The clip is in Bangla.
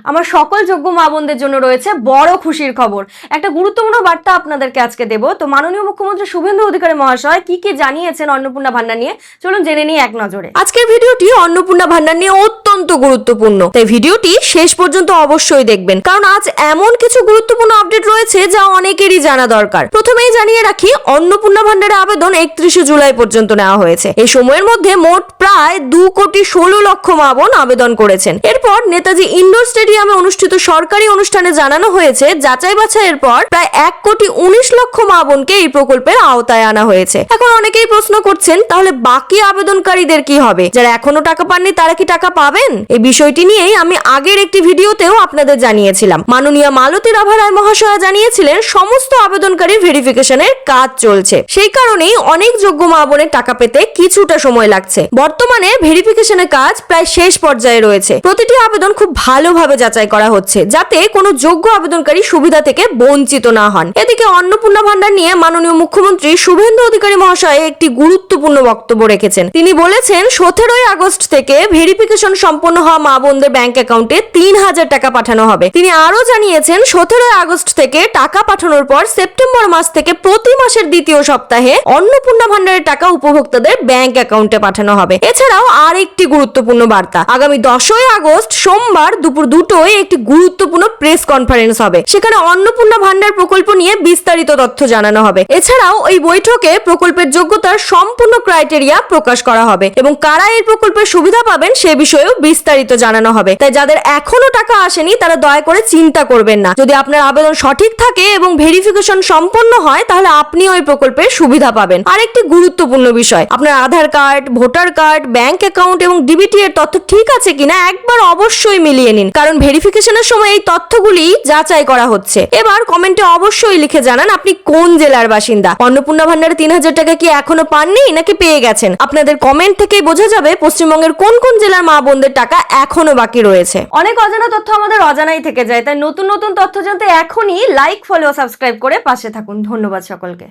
আমার সকল যোগ্য মা বোনদের জন্য রয়েছে বড় খুশির খবর। একটা গুরুত্বপূর্ণ বার্তা আপনাদেরকে আজকে দেব। তো মাননীয় মুখ্যমন্ত্রী শুভেন্দু অধিকারী মহাশয় কি কি জানিয়েছেন অন্নপূর্ণা ভান্ডার নিয়ে, চলুন জেনে নিই এক নজরে। আজকের ভিডিওটি অন্নপূর্ণা ভান্ডার নিয়ে অত্যন্ত গুরুত্বপূর্ণ, তাই ভিডিওটি শেষ পর্যন্ত অবশ্যই দেখবেন, কারণ আজ এমন কিছু গুরুত্বপূর্ণ আপডেট রয়েছে যা অনেকেরই জানা দরকার। প্রথমেই জানিয়ে রাখি, অন্নপূর্ণা ভান্ডারের আবেদন 31শে জুলাই পর্যন্ত নেওয়া হয়েছে। এই সময়ের মধ্যে মোট প্রায় 2,16,00,000 মা বোন আবেদন করেছেন। এরপর নেতাজি ইন্ডোর স্টেডিয়ামে অনুষ্ঠিত সরকারি অনুষ্ঠানে জানানো হয়েছে, যাচাই বাছাইয়ের পর প্রায় 1,19,00,000 মা বোনকে এই প্রকল্পের আওতায় আনা হয়েছে। এখন অনেকেই প্রশ্ন করছেন, তাহলে বাকি আবেদনকারীদের কি হবে? যারা এখনো টাকা পাননি তারা কি টাকা পাবেন? এই বিষয়টি নিয়েই আমি আগের একটি ভিডিওতেও আপনাদের জানিয়েছিলাম। মাননীয় মালতী রাভা রায় মহাশয়া জানিয়েছিলেন সমস্ত আবেদনকারীর ভেরিফিকেশনের কাজ চলছে, সেই কারণেই অনেক যোগ্য মা বোনের টাকা পেতে কিছুটা সময় লাগছে। বর্তমানে ভেরিফিকেশনের কাজ প্রায় শেষ পর্যায়ে রয়েছে। প্রতিটি আবেদন খুব ভালোভাবে যাচাই করা হচ্ছে, যাতে কোনো যোগ্য আবেদনকারী সুবিধা থেকে বঞ্চিত না হন। এদিকে অন্নপূর্ণা ভান্ডার নিয়ে মাননীয় মুখ্যমন্ত্রী শুভেন্দু অধিকারী মহাশয় একটি গুরুত্বপূর্ণ বক্তব্য রেখেছেন। তিনি বলেছেন 17ই আগস্ট থেকে ভেরিফিকেশন সম্পন্ন হওয়া মা বোনদের ব্যাংক অ্যাকাউন্টে 3,000 টাকা পাঠানো হবে। তিনি আরো জানিয়েছেন 17ই আগস্ট থেকে টাকা পাঠানোর পর সেপ্টেম্বর মাস থেকে প্রতি মাসের দ্বিতীয় সপ্তাহে অন্নপূর্ণা ভান্ডারের টাকা উপভোক্তাদের ব্যাংক অ্যাকাউন্টে পাঠানো হবে। এছাড়াও আরেকটি গুরুত্বপূর্ণ বার্তা, আগামী 10ই আগস্ট সোমবার দুপুর 2টোয় একটি গুরুত্বপূর্ণ প্রেস কনফারেন্স হবে। সেখানে অন্নপূর্ণা ভান্ডার প্রকল্প নিয়ে বিস্তারিত তথ্য জানানো হবে। এছাড়াও এই বৈঠকে প্রকল্পের যোগ্যতার সম্পূর্ণ ক্রাইটেরিয়া প্রকাশ করা হবে এবং কারা এই প্রকল্পের সুবিধা পাবেন সে বিষয়েও বিস্তারিত জানানো হবে। তাই যাদের এখনো টাকা আসেনি তারা দয়া করে চিন্তা করবেন না। যদি আপনার আবেদন সঠিক থাকে এবং ভেরিফিকেশন সম্পন্ন হয়, তাহলে আপনি ওই প্রকল্পের সুবিধা পাবেন। আরেকটি গুরুত্বপূর্ণ বিষয়, আপনার Aadhaar card, voter card, bank account এবং ডিবিটি এর তথ্য ঠিক আছে কিনা একবার অবশ্যই মিলিয়ে নিন, কারণ ভেরিফিকেশনের সময় এই তথ্যগুলি যাচাই করা হচ্ছে। এবার কমেন্টে অবশ্যই লিখে জানান আপনি কোন জেলার বাসিন্দা। অন্নপূর্ণা ভান্ডারে 3,000 টাকা কি এখনো পাননি নাকি পেয়ে গেছেন? আপনাদের কমেন্ট থেকেই বোঝা যাবে পশ্চিমবঙ্গের কোন কোন জেলার মা বোনদের টাকা এখনো বাকি রয়েছে। অনেক অজানা তথ্য আমাদের অজানাই থেকে যায়, তাই নতুন নতুন তথ্য জানতে এখনই লাইক, ফলো, সাবস্ক্রাইব করে পাশে থাকুন। ধন্যবাদ সকলকে।